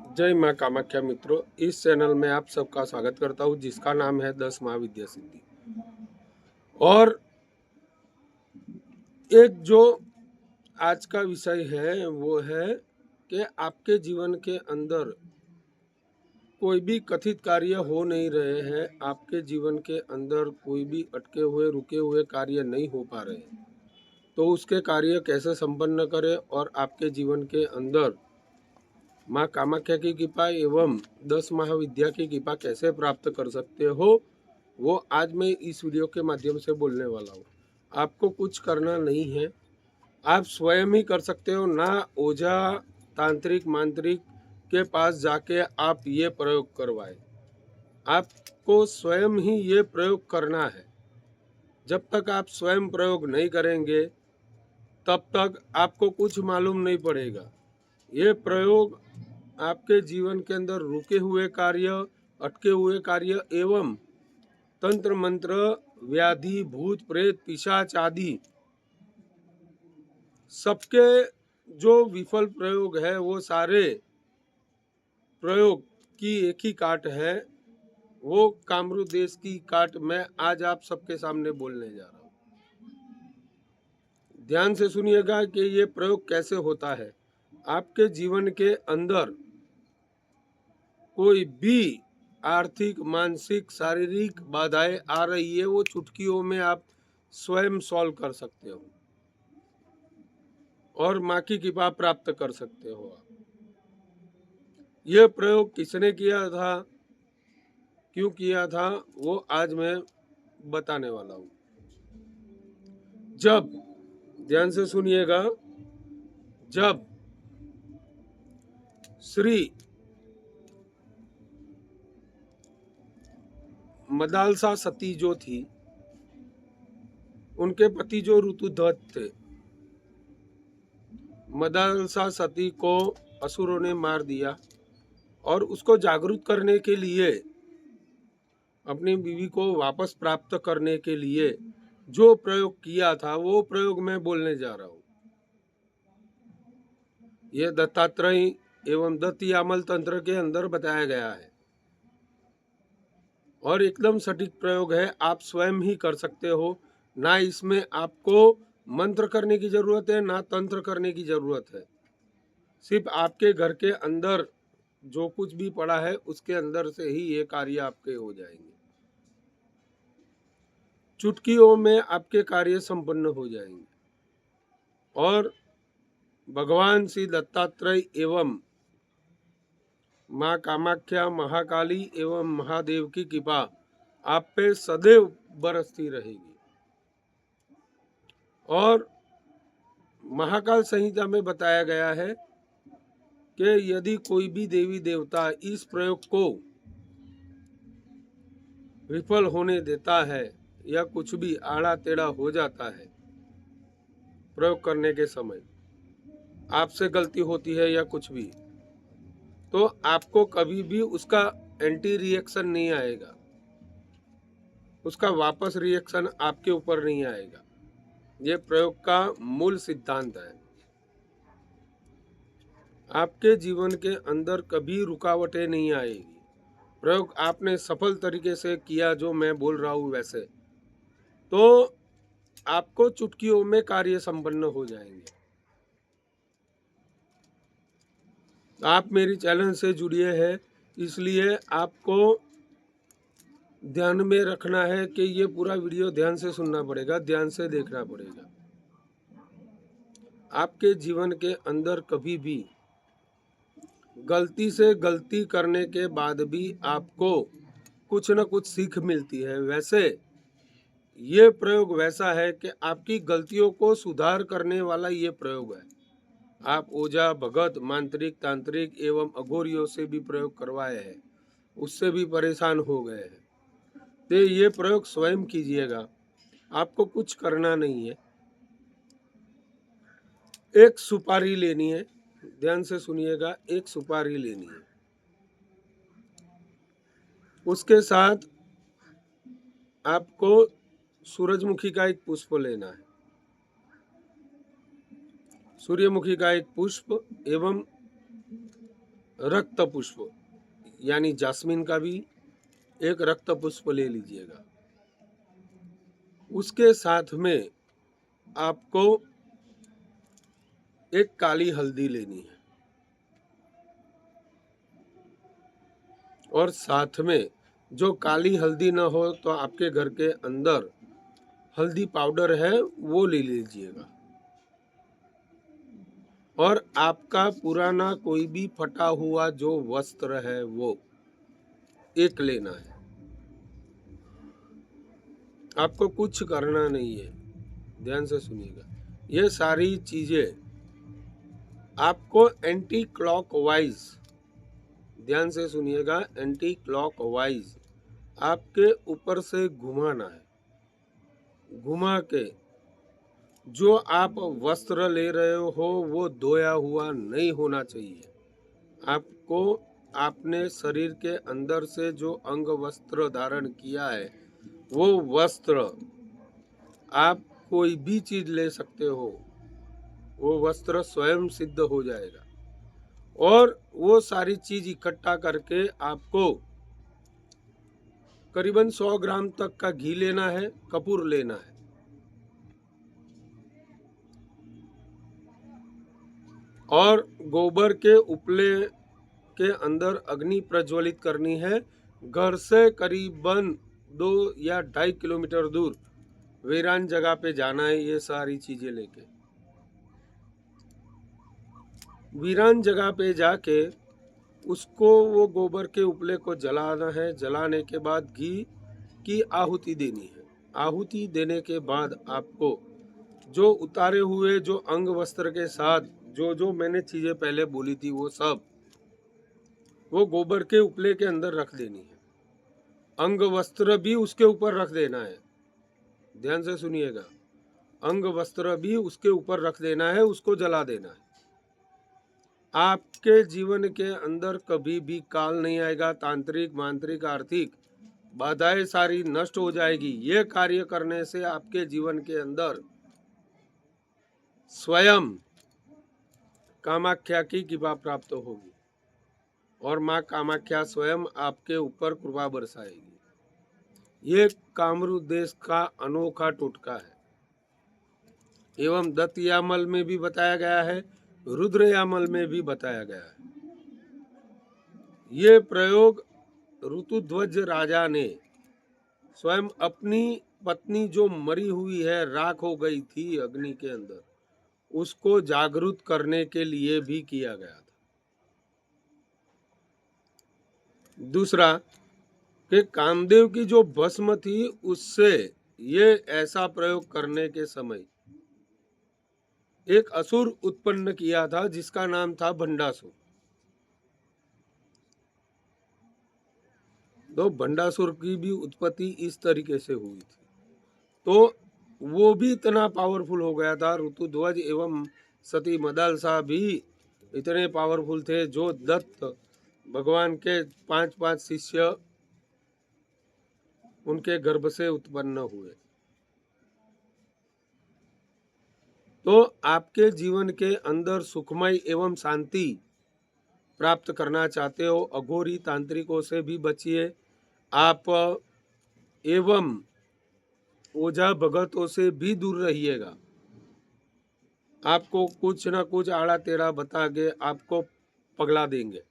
जय माँ कामाख्या मित्रों, इस चैनल में आप सबका स्वागत करता हूँ जिसका नाम है 10 महाविद्या सिद्धि। और एक जो आज का विषय है वो है कि आपके जीवन के अंदर कोई भी कथित कार्य हो नहीं रहे हैं, आपके जीवन के अंदर कोई भी अटके हुए रुके हुए कार्य नहीं हो पा रहे हैं, तो उसके कार्य कैसे संपन्न करें और आपके जीवन के अंदर माँ कामाख्या की कृपा एवं 10 महाविद्या की कृपा कैसे प्राप्त कर सकते हो, वो आज मैं इस वीडियो के माध्यम से बोलने वाला हूँ। आपको कुछ करना नहीं है, आप स्वयं ही कर सकते हो। ना ओझा तांत्रिक मांत्रिक के पास जाके आप ये प्रयोग करवाए, आपको स्वयं ही ये प्रयोग करना है। जब तक आप स्वयं प्रयोग नहीं करेंगे तब तक आपको कुछ मालूम नहीं पड़ेगा। ये प्रयोग आपके जीवन के अंदर रुके हुए कार्य, अटके हुए कार्य एवं तंत्र मंत्र, व्याधि, भूत प्रेत, पिशाच आदि सबके जो विफल प्रयोग है वो सारे प्रयोग की एक ही काट है, वो कामरू देश की काट मैं आज आप सबके सामने बोलने जा रहा हूँ। ध्यान से सुनिएगा कि ये प्रयोग कैसे होता है। आपके जीवन के अंदर कोई भी आर्थिक, मानसिक, शारीरिक बाधाएं आ रही है, वो चुटकियों में आप स्वयं सॉल्व कर सकते हो और माँ की कृपा प्राप्त कर सकते हो। यह प्रयोग किसने किया था, क्यों किया था, वो आज मैं बताने वाला हूँ। जब, ध्यान से सुनिएगा, जब श्री मदालसा सती जो थी, उनके पति जो ऋतुध्वज थे, मदालसा सती को असुरों ने मार दिया और उसको जागरूक करने के लिए, अपनी बीवी को वापस प्राप्त करने के लिए जो प्रयोग किया था वो प्रयोग मैं बोलने जा रहा हूँ। ये दत्तात्रेय एवं दत्त यामल तंत्र के अंदर बताया गया है और एकदम सटीक प्रयोग है, आप स्वयं ही कर सकते हो। ना इसमें आपको मंत्र करने की जरूरत है, ना तंत्र करने की जरूरत है। सिर्फ आपके घर के अंदर जो कुछ भी पड़ा है उसके अंदर से ही ये कार्य आपके हो जाएंगे। चुटकियों में आपके कार्य संपन्न हो जाएंगे और भगवान श्री दत्तात्रेय एवं माँ कामाख्या, महाकाली एवं महादेव की कृपा आप पे सदैव बरसती रहेगी। और महाकाल संहिता में बताया गया है कि यदि कोई भी देवी देवता इस प्रयोग को विफल होने देता है या कुछ भी आड़ा टेढ़ा हो जाता है प्रयोग करने के समय, आपसे गलती होती है या कुछ भी, तो आपको कभी भी उसका एंटी रिएक्शन नहीं आएगा, उसका वापस रिएक्शन आपके ऊपर नहीं आएगा। ये प्रयोग का मूल सिद्धांत है। आपके जीवन के अंदर कभी रुकावटें नहीं आएगी। प्रयोग आपने सफल तरीके से किया, जो मैं बोल रहा हूँ वैसे, तो आपको चुटकियों में कार्य संपन्न हो जाएंगे। आप मेरी चैनल से जुड़िए हैं, इसलिए आपको ध्यान में रखना है कि ये पूरा वीडियो ध्यान से सुनना पड़ेगा, ध्यान से देखना पड़ेगा। आपके जीवन के अंदर कभी भी गलती से गलती करने के बाद भी आपको कुछ न कुछ सीख मिलती है। वैसे ये प्रयोग वैसा है कि आपकी गलतियों को सुधार करने वाला ये प्रयोग है। आप ओझा, भगत, मांत्रिक, तांत्रिक एवं अघोरियों से भी प्रयोग करवाए हैं, उससे भी परेशान हो गए हैं, तो ये प्रयोग स्वयं कीजिएगा, आपको कुछ करना नहीं है। एक सुपारी लेनी है, ध्यान से सुनिएगा, एक सुपारी लेनी है, उसके साथ आपको सूरजमुखी का एक पुष्प लेना है, सूर्यमुखी का एक पुष्प एवं रक्त पुष्प यानी जास्मीन का भी एक रक्त पुष्प ले लीजिएगा। उसके साथ में आपको एक काली हल्दी लेनी है और साथ में जो काली हल्दी ना हो तो आपके घर के अंदर हल्दी पाउडर है वो ले लीजिएगा। और आपका पुराना कोई भी फटा हुआ जो वस्त्र है वो एक लेना है। आपको कुछ करना नहीं है, ध्यान से सुनिएगा। ये सारी चीजें आपको एंटी क्लॉकवाइज, ध्यान से सुनिएगा, एंटी क्लॉकवाइज आपके ऊपर से घुमाना है। घुमा के जो आप वस्त्र ले रहे हो वो धोया हुआ नहीं होना चाहिए। आपको आपने शरीर के अंदर से जो अंग वस्त्र धारण किया है वो वस्त्र, आप कोई भी चीज ले सकते हो, वो वस्त्र स्वयं सिद्ध हो जाएगा। और वो सारी चीज इकट्ठा करके आपको करीबन 100 ग्राम तक का घी लेना है, कपूर लेना है और गोबर के उपले के अंदर अग्नि प्रज्वलित करनी है। घर से करीबन 2 या 2.5 किलोमीटर दूर वीरान जगह पे जाना है। ये सारी चीजें लेके वीरान जगह पे जाके उसको वो गोबर के उपले को जलाना है। जलाने के बाद घी की आहुति देनी है। आहुति देने के बाद आपको जो उतारे हुए जो अंग वस्त्र के साथ जो जो मैंने चीजें पहले बोली थी वो सब वो गोबर के उपले के अंदर रख देनी है। अंग वस्त्र भी उसके ऊपर रख देना है, ध्यान से सुनिएगा। अंग वस्त्र भी उसके ऊपर रख देना है, उसको जला देना है। आपके जीवन के अंदर कभी भी काल नहीं आएगा। तांत्रिक, मांत्रिक, आर्थिक बाधाएं सारी नष्ट हो जाएगी। ये कार्य करने से आपके जीवन के अंदर स्वयं कामाख्या की कृपा प्राप्त होगी और माँ कामाख्या स्वयं आपके ऊपर कृपा बरसाएगी। ये कामरूप देश का अनोखा टोटका है एवं दत्त यामल में भी बताया गया है, रुद्र यामल में भी बताया गया है। ये प्रयोग ऋतुध्वज राजा ने स्वयं अपनी पत्नी जो मरी हुई है, राख हो गई थी अग्नि के अंदर, उसको जागरूक करने के लिए भी किया गया था। दूसरा कि कामदेव की जो भस्म थी उससे ये ऐसा प्रयोग करने के समय एक असुर उत्पन्न किया था जिसका नाम था भंडासुर। तो भंडासुर की भी उत्पत्ति इस तरीके से हुई थी। तो वो भी इतना पावरफुल हो गया था। ऋतुध्वज एवं सती मदालसा भी इतने पावरफुल थे जो दत्त भगवान के 5 शिष्य उनके गर्भ से उत्पन्न हुए। तो आपके जीवन के अंदर सुखमय एवं शांति प्राप्त करना चाहते हो, अघोरी तांत्रिकों से भी बचिए आप, एवं ओझा भगतों से भी दूर रहिएगा। आपको कुछ ना कुछ आड़ा टेढ़ा बता के आपको पगला देंगे।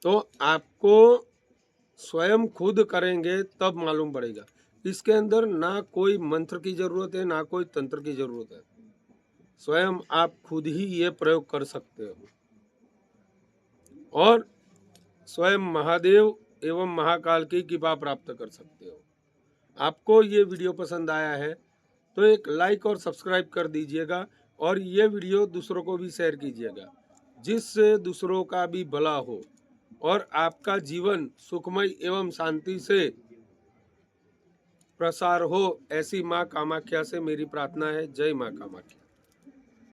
तो आपको स्वयं खुद करेंगे तब मालूम पड़ेगा। इसके अंदर ना कोई मंत्र की जरूरत है ना कोई तंत्र की जरूरत है। स्वयं आप खुद ही ये प्रयोग कर सकते हो और स्वयं महादेव एवं महाकाल की कृपा प्राप्त कर सकते हो। आपको ये वीडियो पसंद आया है तो एक लाइक और सब्सक्राइब कर दीजिएगा और ये वीडियो दूसरों को भी शेयर कीजिएगा, जिससे दूसरों का भी भला हो और आपका जीवन सुखमय एवं शांति से प्रसार हो। ऐसी माँ कामाख्या से मेरी प्रार्थना है। जय माँ कामाख्या।